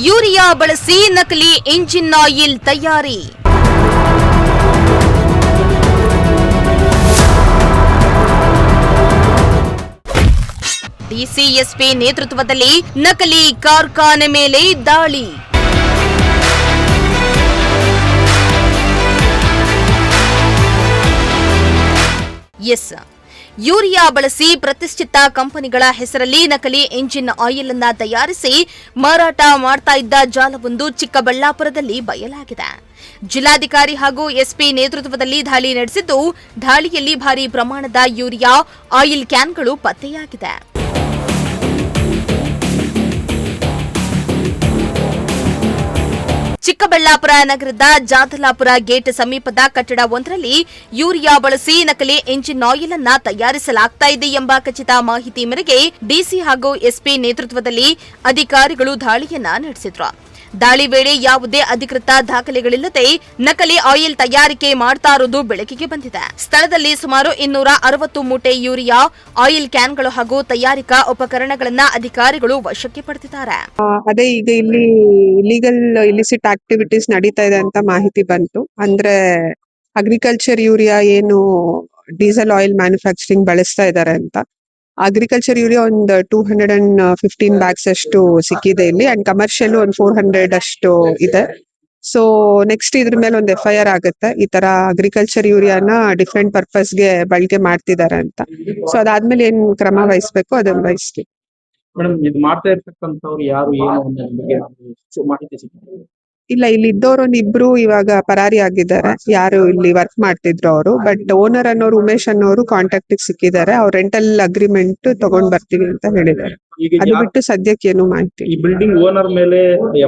Urea ಬಳಸಿ ನಕಲಿ engine oil ತಯಾರಿ. ಡಿಸಿಎಸ್ಪಿ ನೇತೃತ್ವದಲ್ಲಿ ನಕಲಿ ಕಾರ್ಖಾನೆ ಮೇಲೆ ದಾಳಿ. ಎಸ್, ಯೂರಿಯಾ ಬಳಸಿ ಪ್ರತಿಷ್ಠಿತ ಕಂಪನಿಗಳ ಹೆಸರಲ್ಲಿ ನಕಲಿ ಇಂಜಿನ್ ಆಯಿಲ್ ಅನ್ನು ತಯಾರಿಸಿ ಮಾರಾಟ ಮಾಡ್ತಾ ಇದ್ದ ಜಾಲವೊಂದು ಚಿಕ್ಕಬಳ್ಳಾಪುರದಲ್ಲಿ ಬಯಲಾಗಿದೆ. ಜಿಲ್ಲಾಧಿಕಾರಿ ಹಾಗೂ ಎಸ್ಪಿ ನೇತೃತ್ವದಲ್ಲಿ ದಾಳಿ ನಡೆಸಿದ್ದು, ದಾಳಿಯಲ್ಲಿ ಭಾರೀ ಪ್ರಮಾಣದ ಯೂರಿಯಾ ಆಯಿಲ್ ಕ್ಯಾನ್ಗಳು ಪತ್ತೆಯಾಗಿದೆ. ಚಿಕ್ಕಬಳ್ಳಾಪುರ ನಗರದ ಜಾದಲಾಪುರ ಗೇಟ್ ಸಮೀಪದ ಕಟ್ಟಡವೊಂದರಲ್ಲಿ ಯೂರಿಯಾ ಬಳಸಿ ನಕಲಿ ಇಂಜಿನ್ ಆಯಿಲ್ ಅನ್ನು ತಯಾರಿಸಲಾಗ್ತಾ ಇದೆ ಎಂಬ ಖಚಿತ ಮಾಹಿತಿ ಮೇರೆಗೆ ಡಿಸಿ ಹಾಗೂ ಎಸ್ಪಿ ನೇತೃತ್ವದಲ್ಲಿ ಅಧಿಕಾರಿಗಳು ದಾಳಿಯನ್ನ ನಡೆಸಿದ್ರು. ದಾಳಿ ವೇಳೆ ಯಾವುದೇ ಅಧಿಕೃತ ದಾಖಲೆಗಳಿಲ್ಲದೆ ನಕಲಿ ಆಯಿಲ್ ತಯಾರಿಕೆ ಮಾಡ್ತಾ ಇರೋದು ಬೆಳಕಿಗೆ ಬಂದಿದೆ. ಸ್ಥಳದಲ್ಲಿ ಸುಮಾರು 260 ಮೂಟೆ ಯೂರಿಯಾ ಆಯಿಲ್ ಕ್ಯಾನ್ಗಳು ಹಾಗೂ ತಯಾರಿಕಾ ಉಪಕರಣಗಳನ್ನ ಅಧಿಕಾರಿಗಳು ವಶಕ್ಕೆ ಪಡೆದಿದ್ದಾರೆ. ಅದೇ ಈಗ ಇಲ್ಲಿ ಇಲಿಸಿಟ್ ಆಕ್ಟಿವಿಟೀಸ್ ನಡೀತಾ ಇದೆ ಅಂತ ಮಾಹಿತಿ ಬಂತು. ಅಂದ್ರೆ ಅಗ್ರಿಕಲ್ಚರ್ ಯೂರಿಯಾ ಏನು ಡೀಸೆಲ್ ಆಯಿಲ್ ಮ್ಯಾನುಫ್ಯಾಕ್ಚರಿಂಗ್ ಬಳಸ್ತಾ ಇದ್ದಾರೆ ಅಂತ. ಅಗ್ರಿಕಲ್ಚರ್ ಯೂರಿಯಾ ಒಂದು 215 ಬ್ಯಾಗ್ಸ್ ಅಷ್ಟು ಸಿಕ್ಕಿದೆ ಇಲ್ಲಿ, ಅಂಡ್ ಕಮರ್ಷಿಯಲ್ ಒಂದು 400 ಅಷ್ಟು ಇದೆ. ಸೊ ನೆಕ್ಸ್ಟ್ ಇದ್ರ ಮೇಲೆ ಒಂದು FIR ಆಗುತ್ತೆ. ಈ ತರ ಅಗ್ರಿಕಲ್ಚರ್ ಯೂರಿಯಾನ ಡಿಫ್ರೆಂಟ್ ಪರ್ಪಸ್ಗೆ ಬಳಕೆ ಮಾಡ್ತಿದ್ದಾರೆ ಅಂತ. ಸೊ ಅದಾದ್ಮೇಲೆ ಏನ್ ಕ್ರಮ ವಹಿಸ್ಬೇಕು ಅದನ್ನ ವಹಿಸ್ತೀವಿ. ಮೇಡಮ್, ಇದು ಮಾಡ್ತಾ ಇರ್ತಕ್ಕಂಥವ್ರು ಯಾರು ಏನು ಅನ್ನೋದ್ರ ಬಗ್ಗೆ ಮಾಹಿತಿ ಸಿಕ್ಕಿದೆ? ಇಲ್ಲ, ಇಲ್ಲಿ ಇದ್ದವ್ರು ಇಬ್ರು ಇವಾಗ ಪರಾರಿ ಆಗಿದ್ದಾರೆ. ಯಾರು ಇಲ್ಲಿ ವರ್ಕ್ ಮಾಡ್ತಿದ್ರು ಅವರು. ಬಟ್ ಓನರ್ ಅನ್ನೋರು ಉಮೇಶ್ ಅನ್ನೋರು ಕಾಂಟ್ಯಾಕ್ಟ್ ಸಿಕ್ಕಿದ್ದಾರೆ. ಅವ್ರು ರೆಂಟಲ್ ಅಗ್ರಿಮೆಂಟ್ ತಗೊಂಡ್ ಬರ್ತೀವಿ ಅಂತ ಹೇಳಿದ್ದಾರೆ. ಅದು ಬಿಟ್ಟು ಸದ್ಯಕ್ಕೆ ಏನು ಮಾಹಿತಿ. ಈ ಬಿಲ್ಡಿಂಗ್ ಓನರ್ ಮೇಲೆ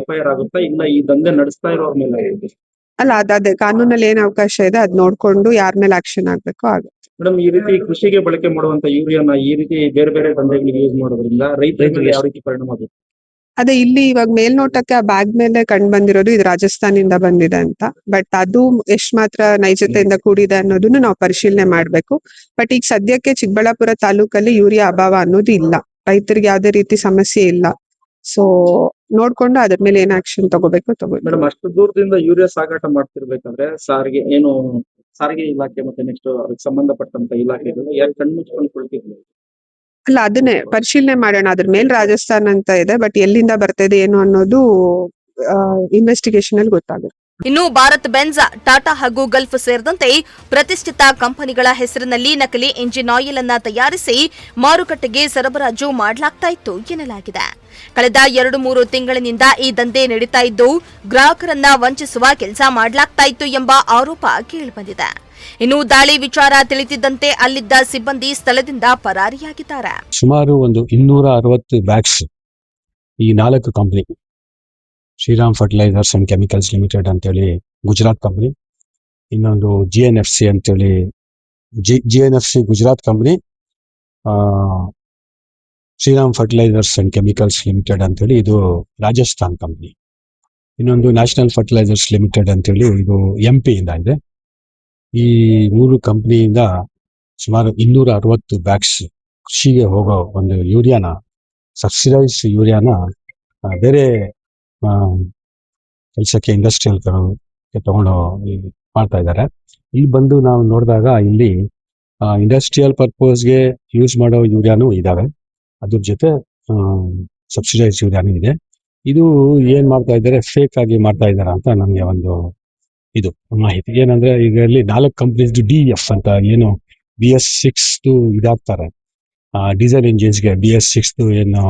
FIR ಆಗುತ್ತಾ, ಇಲ್ಲ ಈ ದಂಧೆ ನಡೆಸ್ತಾ ಇರೋರ್ ಮೇಲೆ? ಅಲ್ಲ, ಅದೇ ಕಾನೂನಲ್ಲಿ ಏನ್ ಅವಕಾಶ ಇದೆ ಅದ್ ನೋಡ್ಕೊಂಡು ಯಾರ ಮೇಲೆ ಆಕ್ಷನ್ ಆಗ್ಬೇಕು ಆಗುತ್ತೆ. ಮೇಡಮ್, ಈ ರೀತಿ ಕೃಷಿಗೆ ಬಳಕೆ ಮಾಡುವಂತ ಯೂರಿಯಾನ ಈ ರೀತಿ ಬೇರೆ ಬೇರೆ ದಂಧೆಗಳಿಗೆ ಯೂಸ್ ಮಾಡೋದ್ರಿಂದ ರೈತರ ಮೇಲೆ ಯಾವ ರೀತಿ ಪರಿಣಾಮ ಆಗುತ್ತೆ? ಅದೇ ಇಲ್ಲಿ ಇವಾಗ ಮೇಲ್ನೋಟಕ್ಕೆ ಆ ಬ್ಯಾಗ್ ಮೇಲೆ ಕಂಡು ಬಂದಿರೋದು ಇದು ರಾಜಸ್ಥಾನಿಂದ ಬಂದಿದೆ ಅಂತ. ಬಟ್ ಅದು ಎಷ್ಟ್ ಮಾತ್ರ ನೈಜತೆಯಿಂದ ಕೂಡಿದೆ ಅನ್ನೋದನ್ನು ನಾವು ಪರಿಶೀಲನೆ ಮಾಡ್ಬೇಕು. ಬಟ್ ಈಗ ಸದ್ಯಕ್ಕೆ ಚಿಕ್ಕಬಳ್ಳಾಪುರ ತಾಲೂಕಲ್ಲಿ ಯೂರಿಯಾ ಅಭಾವ ಅನ್ನೋದು ಇಲ್ಲ. ರೈತರಿಗೆ ಯಾವುದೇ ರೀತಿ ಸಮಸ್ಯೆ ಇಲ್ಲ. ಸೊ ನೋಡ್ಕೊಂಡು ಅದ್ರ ಮೇಲೆ ಏನ್ ಆಕ್ಷನ್ ತಗೋಬೇಕು ತಗೋಬೇಕು. ಮೇಡಮ್, ಅಷ್ಟು ದೂರದಿಂದ ಯೂರಿಯಾ ಸಾಗಾಟ ಮಾಡ್ತಿರ್ಬೇಕಾದ್ರೆ ಸಾರಿಗೆ ಇಲಾಖೆ ಮತ್ತೆ ನೆಕ್ಸ್ಟ್ ಅದಕ್ಕೆ ಸಂಬಂಧಪಟ್ಟಂತ ಇಲಾಖೆಗಳು ಯಾರು ಕಣ್ಮುಚ್ಕೊಂಡು ಕೊಳ್ತಿದ್ರು? ಅಲ್ಲ, ಅದನ್ನೇ ಪರಿಶೀಲನೆ ಮಾಡೋಣ. ಅದ್ರ ಮೇಲೆ ರಾಜಸ್ಥಾನ್ ಅಂತ ಇದೆ. ಬಟ್ ಎಲ್ಲಿಂದ ಬರ್ತಿದೆ ಏನು ಅನ್ನೋದು ಇನ್ವೆಸ್ಟಿಗೇಷನ್ ಅಲ್ಲಿ ಗೊತ್ತಾಗುತ್ತೆ. ಇನ್ನು ಭಾರತ್ ಬೆನ್ಸ್, ಟಾಟಾ ಹಾಗೂ ಗಲ್ಫ್ ಸೇರಿದಂತೆ ಪ್ರತಿಷ್ಠಿತ ಕಂಪನಿಗಳ ಹೆಸರಿನಲ್ಲಿ ನಕಲಿ ಇಂಜಿನ್ ಆಯಿಲ್ ಅನ್ನು ತಯಾರಿಸಿ ಮಾರುಕಟ್ಟೆಗೆ ಸರಬರಾಜು ಮಾಡಲಾಗ್ತಾ ಇತ್ತು ಎನ್ನಲಾಗಿದೆ. ಕಳೆದ 2-3 ತಿಂಗಳಿನಿಂದ ಈ ದಂಧೆ ನಡೀತಾ ಇದ್ದು, ಗ್ರಾಹಕರನ್ನ ವಂಚಿಸುವ ಕೆಲಸ ಮಾಡಲಾಗ್ತಾ ಇತ್ತು ಎಂಬ ಆರೋಪ ಕೇಳಿಬಂದಿದೆ. ಇನ್ನು ದಾಳಿ ವಿಚಾರ ತಿಳಿದಿದ್ದಂತೆ ಅಲ್ಲಿದ್ದ ಸಿಬ್ಬಂದಿ ಸ್ಥಳದಿಂದ ಪರಾರಿಯಾಗಿದ್ದಾರೆ. ಸುಮಾರು ಒಂದು 260 ಬ್ಯಾಗ್ಸ್ ಈ 4 company, Shriram fertilisers and chemicals limited ಅಂತೇಳಿ ಗುಜರಾತ್ ಕಂಪನಿ, ಇನ್ನೊಂದು GNFC ಅಂತೇಳಿ GNFC Gujarat company, Shriram fertilisers and chemicals limited ಅಂತೇಳಿ ಇದು ರಾಜಸ್ಥಾನ್ ಕಂಪನಿ, ಇನ್ನೊಂದು ನ್ಯಾಷನಲ್ ಫರ್ಟಿಲೈಸರ್ಸ್ ಲಿಮಿಟೆಡ್ ಅಂತೇಳಿ ಇದು MP ಇಂದ ಇದೆ. ಈ 3 ಕಂಪನಿಯಿಂದ ಸುಮಾರು 260 ಬ್ಯಾಗ್ಸ್ ಕೃಷಿಗೆ ಹೋಗೋ ಒಂದು ಯೂರಿಯಾನ, ಸಬ್ಸಿಡೈಸ್ ಯೂರಿಯಾನ ಬೇರೆ ಕೆಲಸಕ್ಕೆ ಇಂಡಸ್ಟ್ರಿಯಲ್ ತಗೊಂಡು ಮಾಡ್ತಾ ಇದ್ದಾರೆ. ಇಲ್ಲಿ ಬಂದು ನಾವು ನೋಡಿದಾಗ ಇಲ್ಲಿ ಇಂಡಸ್ಟ್ರಿಯಲ್ ಪರ್ಪಸ್ಗೆ ಯೂಸ್ ಮಾಡೋ ಯೂರಿಯಾನು ಇದಾವೆ, ಅದ್ರ ಜೊತೆ ಸಬ್ಸಿಡೈಸ್ ಯೂರಿಯಾನು ಇದೆ. ಇದು ಏನ್ ಮಾಡ್ತಾ ಇದ್ದಾರೆ, ಫೇಕ್ ಆಗಿ ಮಾಡ್ತಾ ಇದ್ದಾರೆ ಅಂತ ನಮ್ಗೆ ಒಂದು ಇದು ಮಾಹಿತಿ. ಏನಂದ್ರೆ ಈಗ ಇಲ್ಲಿ 4 ಕಂಪನೀಸ್ DEF ಅಂತ ಏನು BS6 ಇದಾಗ್ತಾರೆ ಡೀಸೆಲ್ ಇಂಜಿನ್ಸ್ಗೆ, BS6 ಏನು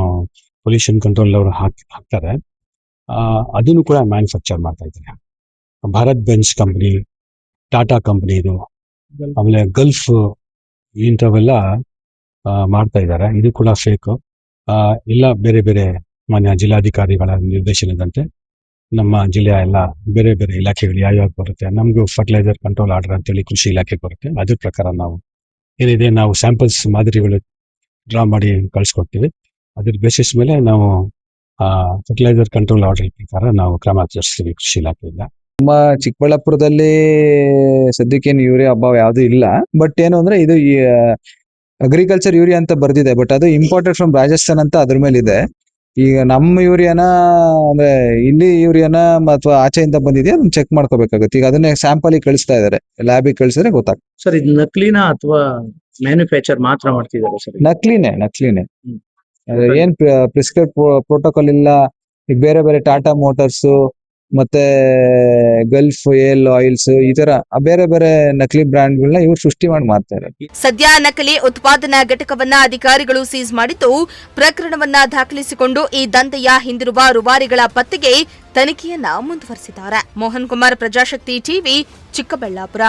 ಪೊಲ್ಯೂಷನ್ ಕಂಟ್ರೋಲ್ ಅವರು ಹಾಕ್ತಾರೆ, ಅದನ್ನು ಕೂಡ ಮ್ಯಾನುಫ್ಯಾಕ್ಚರ್ ಮಾಡ್ತಾ ಇದ್ದಾರೆ. Bharat Benz company, Tata company ಇದು, ಆಮೇಲೆ ಗಲ್ಫ್, ಇಂಥವೆಲ್ಲ ಮಾಡ್ತಾ ಇದ್ದಾರೆ. ಇದು ಕೂಡ ಫೇಕ್. ಎಲ್ಲ ಬೇರೆ ಬೇರೆ ಮಾನ್ಯ ಜಿಲ್ಲಾಧಿಕಾರಿಗಳ ನಿರ್ದೇಶನದಂತೆ ನಮ್ಮ ಜಿಲ್ಲೆಯ ಎಲ್ಲ ಬೇರೆ ಬೇರೆ ಇಲಾಖೆಗಳು ಯಾವ್ಯಾವ ಬರುತ್ತೆ, ನಮಗೂ ಫರ್ಟಿಲೈಸರ್ ಕಂಟ್ರೋಲ್ ಆರ್ಡರ್ ಅಂತೇಳಿ ಕೃಷಿ ಇಲಾಖೆ ಬರುತ್ತೆ. ಅದ್ರ ಪ್ರಕಾರ ನಾವು ಏನಿದೆ ನಾವು ಸ್ಯಾಂಪಲ್ಸ್ ಮಾದರಿಗಳು ಡ್ರಾ ಮಾಡಿ ಕಳಿಸ್ಕೊಡ್ತೀವಿ. ಅದ್ರ ಬೇಸಿಸ್ ಮೇಲೆ ನಾವು ಫರ್ಟಿಲೈಸರ್ ಕಂಟ್ರೋಲ್ ಆರ್ಡರ್ ಪ್ರಕಾರ ನಾವು ಕ್ರಮ ಜರುಗಿಸ್ತೀವಿ ಕೃಷಿ ಇಲಾಖೆಯಿಂದ. ನಮ್ಮ ಚಿಕ್ಕಬಳ್ಳಾಪುರದಲ್ಲಿ ಸದ್ಯಕ್ಕೇನು ಯೂರಿಯಾ ಅಭಾವ ಯಾವ್ದು ಇಲ್ಲ. ಬಟ್ ಏನು ಅಂದ್ರೆ ಇದು ಅಗ್ರಿಕಲ್ಚರ್ ಯೂರಿಯಾ ಅಂತ ಬರ್ದಿದೆ, ಬಟ್ ಅದು ಇಂಪೋರ್ಟೆಡ್ ಫ್ರಮ್ ರಾಜಸ್ಥಾನ್ ಅಂತ ಅದ್ರ ಮೇಲೆ ಇದೆ. ಈಗ ನಮ್ಮ ಯೂರಿಯಾನ ಅಂದ್ರೆ ಇಲ್ಲಿ ಯೂರಿಯಾನ ಅಥವಾ ಆಚೆಯಿಂದ ಬಂದಿದೆಯಾ ಅದನ್ನ ಚೆಕ್ ಮಾಡ್ಕೋಬೇಕಾಗುತ್ತೆ. ಈಗ ಅದನ್ನೇ ಸ್ಯಾಂಪಲ್ ಕಳಿಸ್ತಾ ಇದಾರೆ, ಲ್ಯಾಬಿಗೆ ಕಳಿಸಿದ್ರೆ ಗೊತ್ತಾಗ್ತದೆ. ಸರ್ ಇದು ನಕಲಿನಾ ಅಥವಾ ಮ್ಯಾನುಫ್ಯಾಕ್ಚರ್ ಮಾತ್ರ ಮಾಡ್ತಿದ್ದಾರೆ ಸರ್? ನಕಲಿನೇ. ಹ್ಮ್. ಏನ್ ಪ್ರಿಸ್ಕ್ರೈಬ್ ಪ್ರೋಟೋಕಾಲ್ ಇಲ್ಲ. ಈಗ ಬೇರೆ ಬೇರೆ ಟಾಟಾ ಮೋಟಾರ್ಸ್ ಮತ್ತೆ ಗಲ್ಫ್ ಏಲ್ ಆಯಿಲ್ಸ್ ಈ ತರ ಬೇರೆ ಬೇರೆ ನಕಲಿ ಬ್ರ್ಯಾಂಡ್ಗಳನ್ನ ಇವ್ರು ಸೃಷ್ಟಿ ಮಾಡಿ ಮಾರ್ತಾರೆ. ಸದ್ಯ ನಕಲಿ ಉತ್ಪಾದನಾ ಘಟಕವನ್ನ ಅಧಿಕಾರಿಗಳು ಸೀಸ್ ಮಾಡಿದ್ದು ಪ್ರಕರಣವನ್ನ ದಾಖಲಿಸಿಕೊಂಡು ಈ ದಂಧೆಯ ಹಿಂದಿರುವ ರೂವಾರಿಗಳ ಪತ್ತೆಗೆ ತನಿಖೆಯನ್ನ ಮುಂದುವರೆಸಿದ್ದಾರೆ. ಮೋಹನ್ ಕುಮಾರ್, ಪ್ರಜಾಶಕ್ತಿ ಟಿವಿ, ಚಿಕ್ಕಬಳ್ಳಾಪುರ.